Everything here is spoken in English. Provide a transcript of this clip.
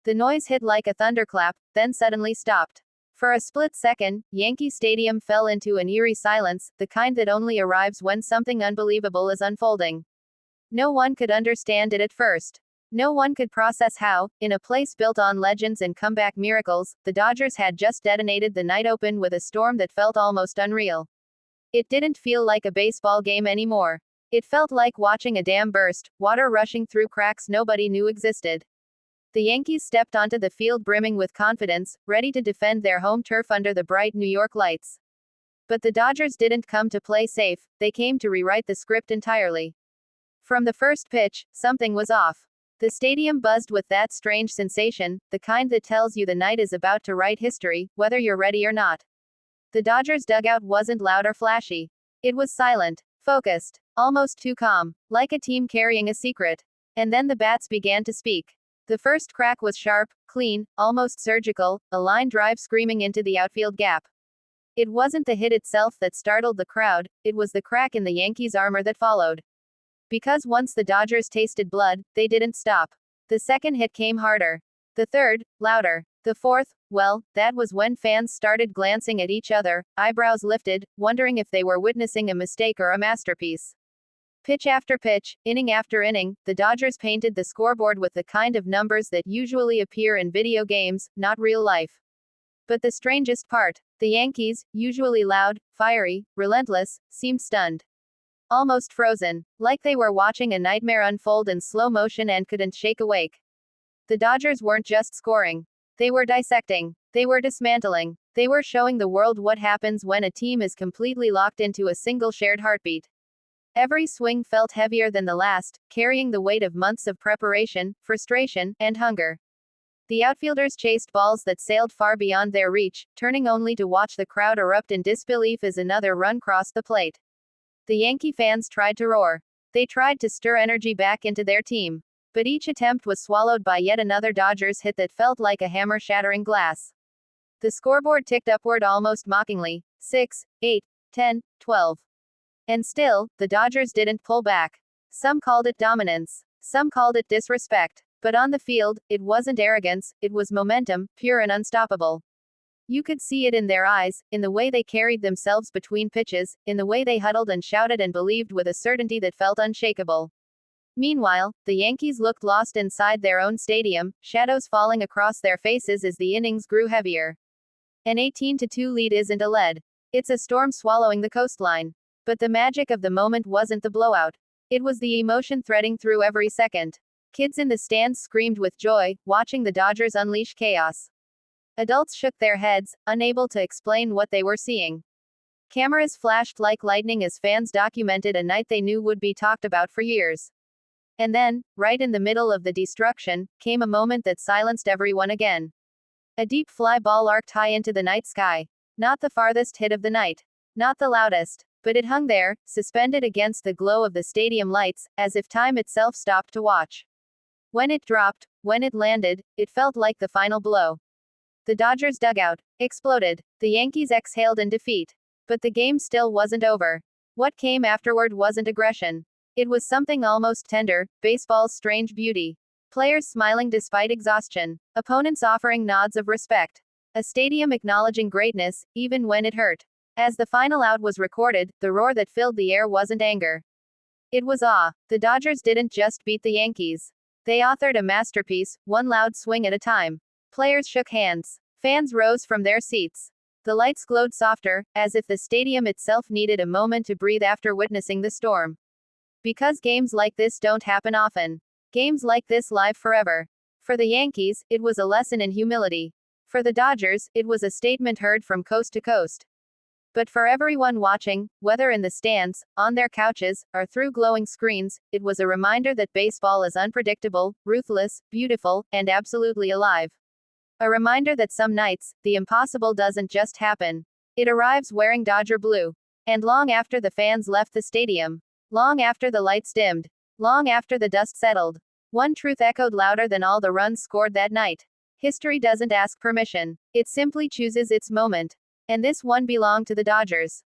The noise hit like a thunderclap, then suddenly stopped. For a split second, Yankee Stadium fell into an eerie silence, the kind that only arrives when something unbelievable is unfolding. No one could understand it at first. No one could process how, in a place built on legends and comeback miracles, the Dodgers had just detonated the night open with a storm that felt almost unreal. It didn't feel like a baseball game anymore. It felt like watching a dam burst, water rushing through cracks nobody knew existed. The Yankees stepped onto the field brimming with confidence, ready to defend their home turf under the bright New York lights. But the Dodgers didn't come to play safe, they came to rewrite the script entirely. From the first pitch, something was off. The stadium buzzed with that strange sensation, the kind that tells you the night is about to write history, whether you're ready or not. The Dodgers dugout wasn't loud or flashy. It was silent, focused, almost too calm, like a team carrying a secret. And then the bats began to speak. The first crack was sharp, clean, almost surgical, a line drive screaming into the outfield gap. It wasn't the hit itself that startled the crowd, it was the crack in the Yankees' armor that followed. Because once the Dodgers tasted blood, they didn't stop. The second hit came harder. The third, louder. The fourth, well, that was when fans started glancing at each other, eyebrows lifted, wondering if they were witnessing a mistake or a masterpiece. Pitch after pitch, inning after inning, the Dodgers painted the scoreboard with the kind of numbers that usually appear in video games, not real life. But the strangest part, the Yankees, usually loud, fiery, relentless, seemed stunned. Almost frozen, like they were watching a nightmare unfold in slow motion and couldn't shake awake. The Dodgers weren't just scoring. They were dissecting. They were dismantling. They were showing the world what happens when a team is completely locked into a single shared heartbeat. Every swing felt heavier than the last, carrying the weight of months of preparation, frustration, and hunger. The outfielders chased balls that sailed far beyond their reach, turning only to watch the crowd erupt in disbelief as another run crossed the plate. The Yankee fans tried to roar. They tried to stir energy back into their team. But each attempt was swallowed by yet another Dodgers hit that felt like a hammer shattering glass. The scoreboard ticked upward almost mockingly, 6, 8, 10, 12. And still, the Dodgers didn't pull back. Some called it dominance. Some called it disrespect. But on the field, it wasn't arrogance, it was momentum, pure and unstoppable. You could see it in their eyes, in the way they carried themselves between pitches, in the way they huddled and shouted and believed with a certainty that felt unshakable. Meanwhile, the Yankees looked lost inside their own stadium, shadows falling across their faces as the innings grew heavier. An 18-2 lead isn't a lead. It's a storm swallowing the coastline. But the magic of the moment wasn't the blowout. It was the emotion threading through every second. Kids in the stands screamed with joy, watching the Dodgers unleash chaos. Adults shook their heads, unable to explain what they were seeing. Cameras flashed like lightning as fans documented a night they knew would be talked about for years. And then, right in the middle of the destruction, came a moment that silenced everyone again. A deep fly ball arced high into the night sky. Not the farthest hit of the night. Not the loudest. But it hung there, suspended against the glow of the stadium lights, as if time itself stopped to watch. When it dropped, when it landed, it felt like the final blow. The Dodgers dugout exploded. The Yankees exhaled in defeat. But the game still wasn't over. What came afterward wasn't aggression. It was something almost tender, baseball's strange beauty. Players smiling despite exhaustion. Opponents offering nods of respect. A stadium acknowledging greatness, even when it hurt. As the final out was recorded, the roar that filled the air wasn't anger. It was awe. The Dodgers didn't just beat the Yankees. They authored a masterpiece, one loud swing at a time. Players shook hands. Fans rose from their seats. The lights glowed softer, as if the stadium itself needed a moment to breathe after witnessing the storm. Because games like this don't happen often. Games like this live forever. For the Yankees, it was a lesson in humility. For the Dodgers, it was a statement heard from coast to coast. But for everyone watching, whether in the stands, on their couches, or through glowing screens, it was a reminder that baseball is unpredictable, ruthless, beautiful, and absolutely alive. A reminder that some nights, the impossible doesn't just happen. It arrives wearing Dodger blue. And long after the fans left the stadium. Long after the lights dimmed. Long after the dust settled. One truth echoed louder than all the runs scored that night. History doesn't ask permission. It simply chooses its moment. And this one belonged to the Dodgers.